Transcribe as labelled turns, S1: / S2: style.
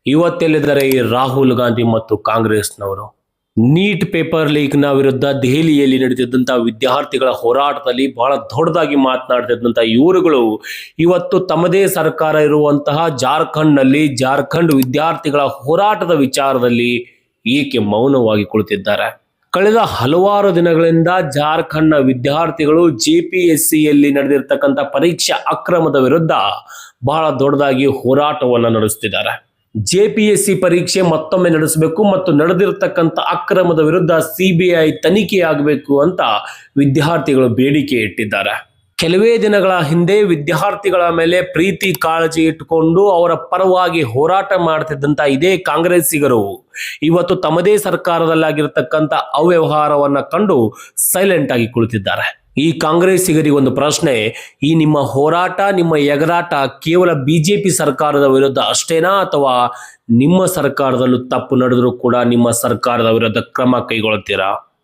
S1: ಇವತ್ತೆಲ್ಲಿದ್ದಾರೆ ಈ ರಾಹುಲ್ ಗಾಂಧಿ ಮತ್ತು ಕಾಂಗ್ರೆಸ್ನವರು? ನೀಟ್ ಪೇಪರ್ ಲೀಕ್ನ ವಿರುದ್ಧ ದೆಹಲಿಯಲ್ಲಿ ನಡೆದಿದ್ದಂತಹ ವಿದ್ಯಾರ್ಥಿಗಳ ಹೋರಾಟದಲ್ಲಿ ಬಹಳ ದೊಡ್ಡದಾಗಿ ಮಾತನಾಡ್ತಿದ್ದಂಥ ಇವರುಗಳು ಇವತ್ತು ತಮ್ಮದೇ ಸರ್ಕಾರ ಇರುವಂತಹ ಜಾರ್ಖಂಡ್ ವಿದ್ಯಾರ್ಥಿಗಳ ಹೋರಾಟದ ವಿಚಾರದಲ್ಲಿ ಏಕೆ ಮೌನವಾಗಿ ಕುಳಿತಿದ್ದಾರೆ? ಕಳೆದ ಹಲವಾರು ದಿನಗಳಿಂದ ಜಾರ್ಖಂಡ್ನ ವಿದ್ಯಾರ್ಥಿಗಳು JPSCಯಲ್ಲಿ ನಡೆದಿರ್ತಕ್ಕಂಥ ಪರೀಕ್ಷಾ ಅಕ್ರಮದ ವಿರುದ್ಧ ಬಹಳ ದೊಡ್ಡದಾಗಿ ಹೋರಾಟವನ್ನು ನಡೆಸುತ್ತಿದ್ದಾರೆ. JPSC ಪರೀಕ್ಷೆ ಮತ್ತೊಮ್ಮೆ ನಡೆಸಬೇಕು ಮತ್ತು ನಡೆದಿರತಕ್ಕಂಥ ಅಕ್ರಮದ ವಿರುದ್ಧ CBI ತನಿಖೆಯಾಗಬೇಕು ಅಂತ ವಿದ್ಯಾರ್ಥಿಗಳು ಬೇಡಿಕೆ ಇಟ್ಟಿದ್ದಾರೆ. ಕೆಲವೇ ದಿನಗಳ ಹಿಂದೆ ವಿದ್ಯಾರ್ಥಿಗಳ ಮೇಲೆ ಪ್ರೀತಿ ಕಾಳಜಿ ಇಟ್ಟುಕೊಂಡು ಅವರ ಪರವಾಗಿ ಹೋರಾಟ ಮಾಡ್ತಿದ್ದಂಥ ಇದೇ ಕಾಂಗ್ರೆಸ್ಸಿಗರು ಇವತ್ತು ತಮ್ಮದೇ ಸರ್ಕಾರದಲ್ಲಾಗಿರ್ತಕ್ಕಂಥ ಅವ್ಯವಹಾರವನ್ನ ಕಂಡು ಸೈಲೆಂಟ್ ಆಗಿ ಕುಳಿತಿದ್ದಾರೆ. ಈ ಕಾಂಗ್ರೆಸ್ಸಿಗರಿಗೆ ಒಂದು ಪ್ರಶ್ನೆ, ಈ ನಿಮ್ಮ ಹೋರಾಟ, ನಿಮ್ಮ ಎಗರಾಟ ಕೇವಲ BJP ಸರ್ಕಾರದ ವಿರುದ್ಧ ಅಷ್ಟೇನಾ, ಅಥವಾ ನಿಮ್ಮ ಸರ್ಕಾರದಲ್ಲೂ ತಪ್ಪು ನಡೆದರೂ ಕೂಡ ನಿಮ್ಮ ಸರ್ಕಾರದ ವಿರುದ್ಧ ಕ್ರಮ ಕೈಗೊಳ್ಳುತ್ತೀರಾ?